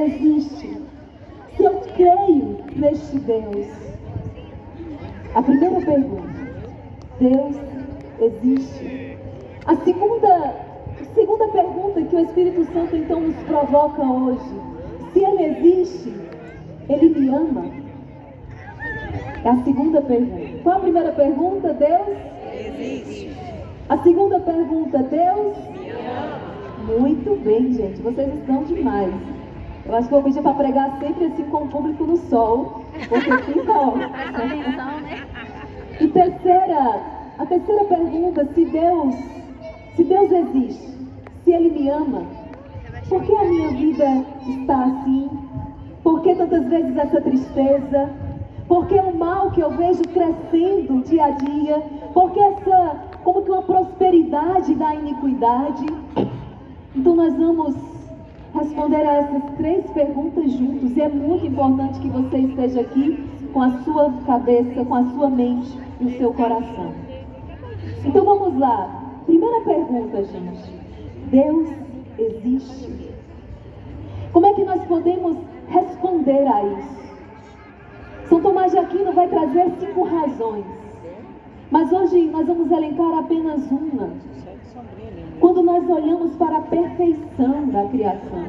existe, se eu creio neste Deus. A primeira pergunta: Deus existe? A segunda pergunta que o Espírito Santo então nos provoca hoje: se Ele existe, Ele me ama? É a segunda pergunta. Qual a primeira pergunta? Deus existe. A segunda pergunta: Deus Me ama. Muito bem, gente, vocês estão demais. Eu acho que eu vou pedir para pregar sempre assim com o público no sol, porque fica ótimo. E a terceira pergunta: se Deus existe, se Ele me ama, por que a minha vida está assim? Por que tantas vezes essa tristeza? Por que o mal que eu vejo crescendo dia a dia? Por que como que uma prosperidade da iniquidade? Então nós vamos responder a essas 3 perguntas juntos. E é muito importante que você esteja aqui com a sua cabeça, com a sua mente e o seu coração. Então vamos lá. Primeira pergunta, gente: Deus existe? Como é que nós podemos responder a isso? São Tomás de Aquino vai trazer 5 razões, mas hoje nós vamos elencar apenas uma. Quando nós olhamos para a perfeição da criação,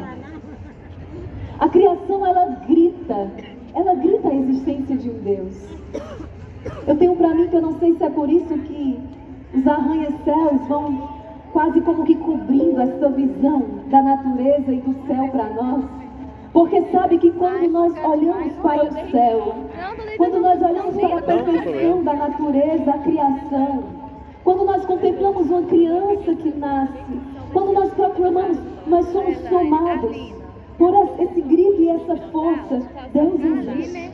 a criação ela grita a existência de um Deus. Eu tenho para mim que eu não sei se é por isso que os arranha-céus vão quase como que cobrindo essa visão da natureza e do céu para nós. Porque sabe que quando nós olhamos para o céu, quando nós olhamos para a perfeição da natureza, a criação, quando nós contemplamos uma criança que nasce, quando nós proclamamos, nós somos tomados por esse grito e essa força: Deus existe.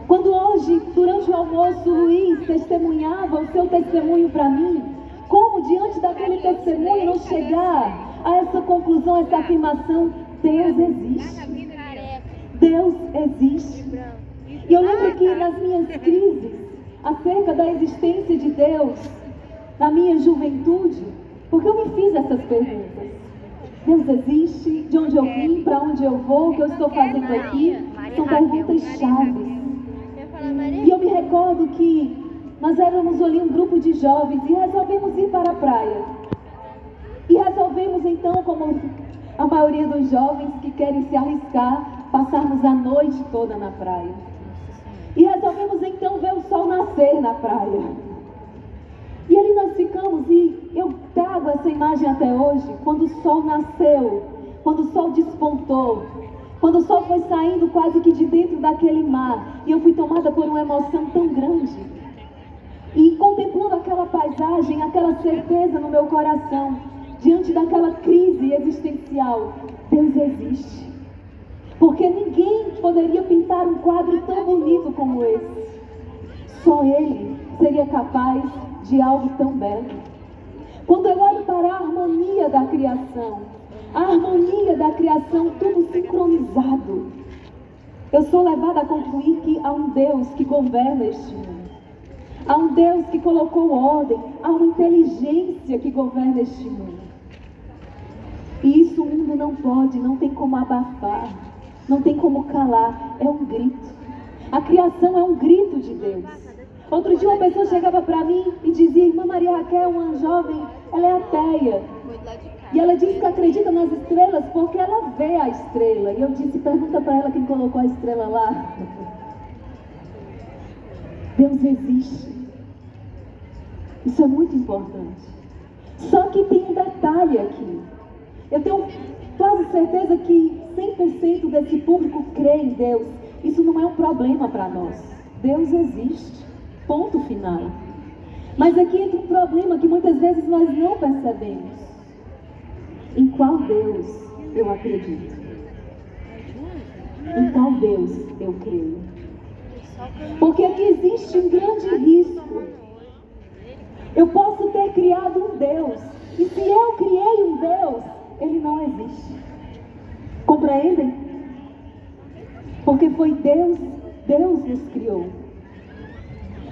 Quando hoje, durante o almoço, Luiz testemunhava o seu testemunho para mim, como diante daquele testemunho não chegar a essa conclusão, essa afirmação: Deus existe. Deus existe. E eu lembro que nas minhas crises acerca da existência de Deus, na minha juventude, porque eu me fiz essas perguntas: Deus existe? De onde eu vim? Para onde eu vou? O que eu estou fazendo aqui? São perguntas chaves. E eu me recordo que nós éramos ali um grupo de jovens e resolvemos ir para a praia. E resolvemos então, como a maioria dos jovens que querem se arriscar, passarmos a noite toda na praia. E resolvemos então ver o sol nascer na praia. E ali nós ficamos, e eu trago essa imagem até hoje, quando o sol nasceu, quando o sol despontou, quando o sol foi saindo quase que de dentro daquele mar, e eu fui tomada por uma emoção tão grande. E contemplando aquela paisagem, aquela certeza no meu coração, diante daquela crise existencial: Deus existe. Porque ninguém poderia pintar um quadro tão bonito como esse. Só Ele seria capaz de algo tão belo. Quando eu olho para a harmonia da criação, tudo sincronizado, eu sou levada a concluir que há um Deus que governa este mundo. Há um Deus que colocou ordem, há uma inteligência que governa este mundo. E isso o mundo não pode, não tem como abafar, não tem como calar, é um grito. A criação é um grito de Deus. Outro dia uma pessoa chegava para mim e dizia: Irmã Maria Raquel, uma jovem, ela é ateia. E ela diz que acredita nas estrelas porque ela vê a estrela. E eu disse: pergunta para ela quem colocou a estrela lá. Deus existe. Isso é muito importante. Só que tem um detalhe aqui. Eu tenho quase certeza que 100% desse público crê em Deus. Isso não é um problema para nós. Deus existe. Ponto final. Mas aqui entra um problema que muitas vezes nós não percebemos. Em qual Deus eu acredito? Em qual Deus eu creio? Porque aqui existe um grande risco. Eu posso ter criado um Deus, e se eu criei um Deus, Ele não existe. Compreendem? Porque foi Deus nos criou.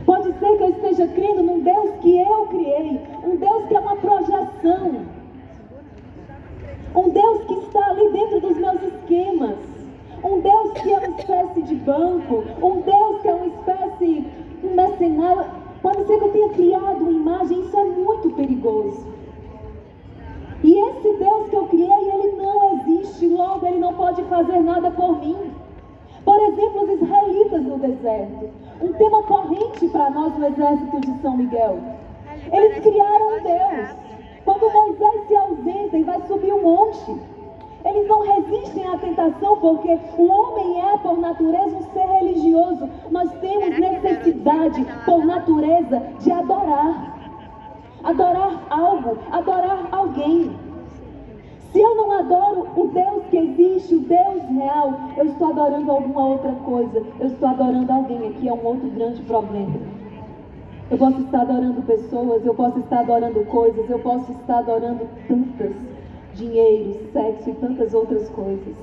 Pode ser que eu esteja crendo num Deus que eu criei, um Deus que é uma projeção, um Deus que está ali dentro dos meus esquemas, espécie de banco, um Deus que é uma espécie, um mercenário. Pode ser que eu tenha criado uma imagem, isso é muito perigoso. E esse Deus que eu criei, ele não existe, logo ele não pode fazer nada por mim. Por exemplo, os israelitas no deserto, um tema corrente para nós no exército de São Miguel. Eles criaram um Deus. Quando Moisés se ausenta e vai subir um monte, eles não resistem à tentação, porque o homem é, por natureza, um ser religioso. Nós temos necessidade, por natureza, de adorar. Adorar algo, adorar alguém. Se eu não adoro o Deus que existe, o Deus real, eu estou adorando alguma outra coisa. Eu estou adorando alguém. Aqui é um outro grande problema. Eu posso estar adorando pessoas, eu posso estar adorando coisas, eu posso estar adorando tantas, dinheiro, sexo e tantas outras coisas.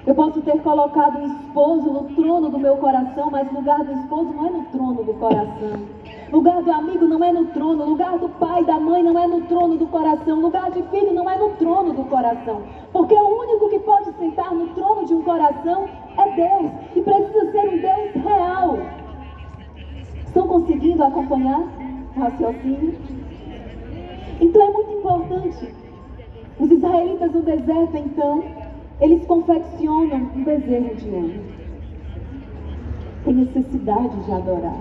Eu posso ter colocado o esposo no trono do meu coração, mas o lugar do esposo não é no trono do coração. O lugar do amigo não é no trono, o lugar do pai, da mãe não é no trono do coração, o lugar de filho não é no trono do coração. Porque o único que pode sentar no trono de um coração é Deus, e precisa ser um Deus real. Estão conseguindo acompanhar o raciocínio? Então é muito importante. Os israelitas no deserto, então, eles confeccionam um bezerro de ouro. Tem necessidade de adorar.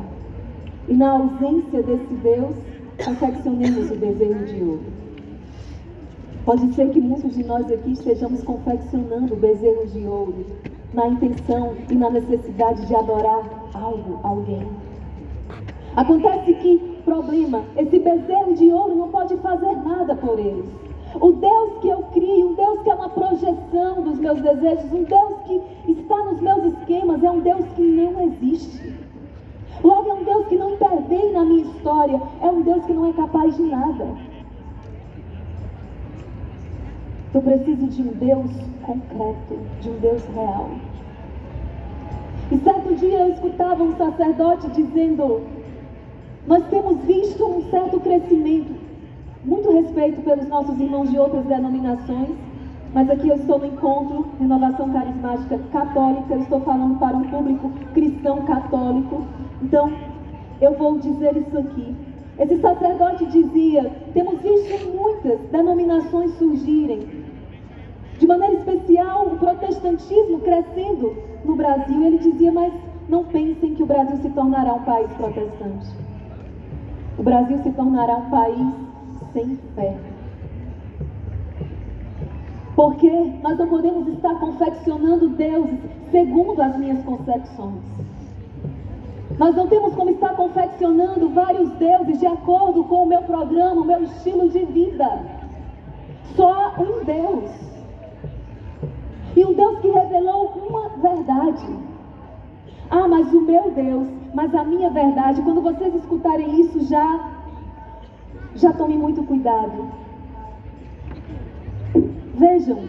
E na ausência desse Deus, confeccionemos o bezerro de ouro. Pode ser que muitos de nós aqui estejamos confeccionando o bezerro de ouro, na intenção e na necessidade de adorar algo, alguém. Acontece que, problema, esse bezerro de ouro não pode fazer nada por eles. O Deus que eu crio, um Deus que é uma projeção dos meus desejos, um Deus que está nos meus esquemas, é um Deus que não existe. Logo, é um Deus que não intervém na minha história, é um Deus que não é capaz de nada. Eu preciso de um Deus concreto, de um Deus real. E certo dia eu escutava um sacerdote dizendo: nós temos visto um certo crescimento, muito respeito pelos nossos irmãos de outras denominações, mas aqui eu estou no encontro Renovação Carismática Católica, eu estou falando para um público cristão católico, então eu vou dizer isso aqui. Esse sacerdote dizia: temos visto muitas denominações surgirem, de maneira especial o protestantismo crescendo no Brasil. Ele dizia: mas não pensem que o Brasil se tornará um país protestante. O Brasil se tornará um país sem fé. Porque nós não podemos estar confeccionando deuses segundo as minhas concepções. Nós não temos como estar confeccionando vários deuses de acordo com o meu programa, o meu estilo de vida. Só há um Deus. E um Deus que revelou uma verdade. Ah, mas o meu Deus, mas a minha verdade. Quando vocês escutarem isso, já tomem muito cuidado. Vejam,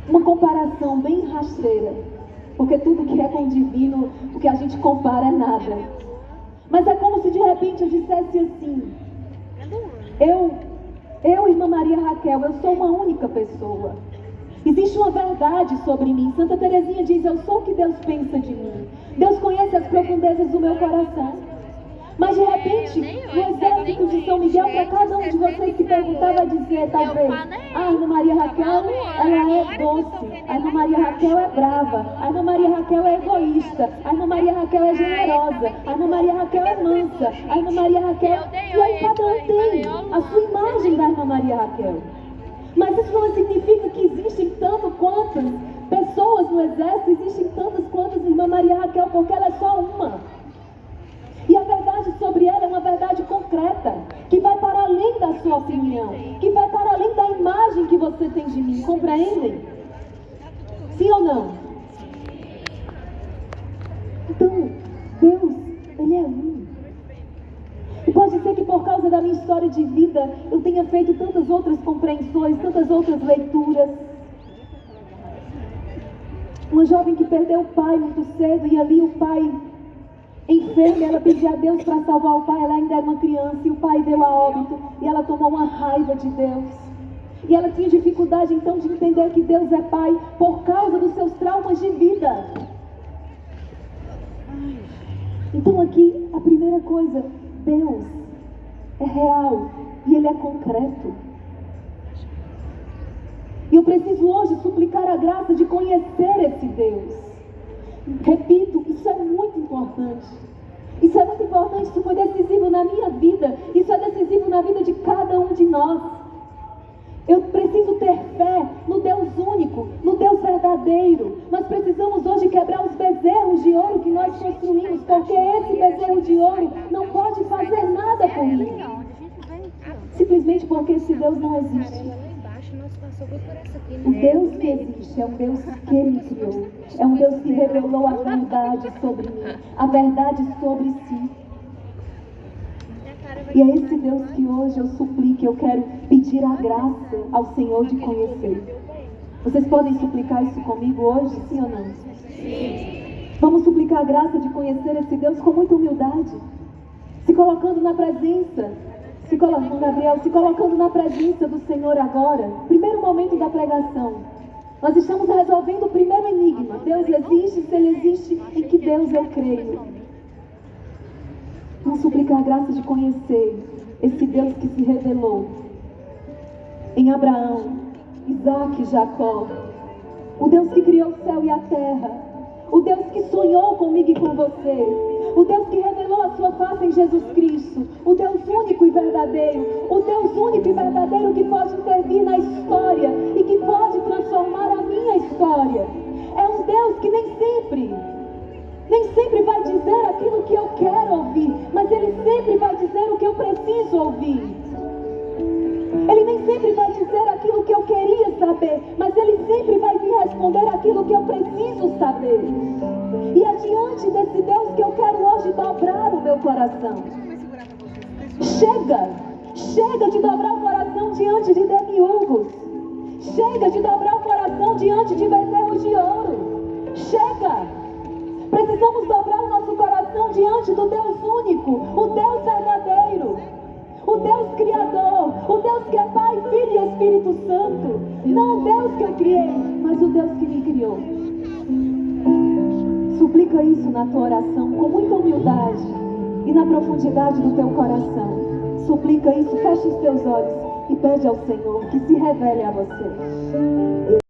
uma comparação bem rasteira, porque tudo que é com o divino, o que a gente compara é nada. Mas é como se de repente eu dissesse assim: eu, irmã Maria Raquel, eu sou uma única pessoa. Existe uma verdade sobre mim. Santa Teresinha diz: eu sou o que Deus pensa de mim. Deus conhece as profundezas do meu coração. Mas de repente, no exército de São Miguel, para cada um de vocês que perguntar, vai dizer talvez: a irmã Maria Raquel, ela é doce. A irmã Maria Raquel é brava. A irmã Maria Raquel é egoísta. A irmã Maria Raquel é generosa. A irmã Maria Raquel é mansa. A irmã Maria Raquel... E aí cada um tem a sua imagem da irmã Maria Raquel. Mas isso não significa que existem tanto quantas pessoas no exército, existem tantas quantas irmã Maria Raquel, porque ela é só uma. E a verdade sobre ela é uma verdade concreta, que vai para além da sua opinião, que vai para além da imagem que você tem de mim. Compreendem? Sim ou não? Então, Deus, Ele é um. E pode ser que por causa da minha história de vida, eu tenha feito tantas outras compreensões, tantas outras leituras. Uma jovem que perdeu o pai muito cedo, e ali o pai enferma, ela pedia a Deus para salvar o pai. Ela ainda era uma criança e o pai veio a óbito, e ela tomou uma raiva de Deus. E ela tinha dificuldade então de entender que Deus é pai por causa dos seus traumas de vida. Então aqui, a primeira coisa, Deus é real e Ele é concreto. E eu preciso hoje suplicar a graça de conhecer esse Deus. Repito, isso é muito importante. Isso é muito importante, isso foi decisivo na minha vida. Isso é decisivo na vida de cada um de nós. Eu preciso ter fé no Deus único, no Deus verdadeiro. Nós precisamos hoje quebrar os bezerros de ouro que nós construímos, porque esse bezerro de ouro não pode fazer nada por mim. Simplesmente porque esse Deus não existe. O Deus que existe é um Deus que Ele criou. É um Deus que revelou a verdade sobre mim, a verdade sobre si. E é esse Deus que hoje eu suplico, eu quero pedir a graça ao Senhor de conhecer. Vocês podem suplicar isso comigo hoje, sim ou não? Sim. Vamos suplicar a graça de conhecer esse Deus com muita humildade. Se colocando na presença, Gabriel, se colocando na presença do Senhor agora. Primeiro momento da pregação. Nós estamos resolvendo o primeiro enigma. Deus existe, se Ele existe, em que Deus eu creio. Vamos suplicar a graça de conhecer esse Deus que se revelou em Abraão, Isaac e Jacó. O Deus que criou o céu e a terra. O Deus que sonhou comigo e com você. O Deus que revelou a sua face em Jesus Cristo. O Deus único e verdadeiro. O Deus único e verdadeiro que pode intervir na história e que pode transformar a minha história. É um Deus que nem sempre vai dizer aquilo que eu quero ouvir, mas Ele sempre vai dizer o que eu preciso ouvir. Ele nem sempre vai dizer aquilo que eu queria saber, mas Ele sempre vai me responder aquilo que eu preciso saber. E é diante desse Deus que eu quero hoje dobrar o meu coração. Chega de dobrar o coração diante de demiurgos. Chega de dobrar o coração diante de bezerros de ouro. Chega! Precisamos dobrar o nosso coração diante do Deus único, o Deus verdadeiro, o Deus criador, o Deus que é Pai, Filho e Espírito Santo. Não o Deus que eu criei, mas o Deus que me criou. Suplica isso na tua oração com muita humildade e na profundidade do teu coração. Suplica isso, fecha os teus olhos e pede ao Senhor que se revele a você.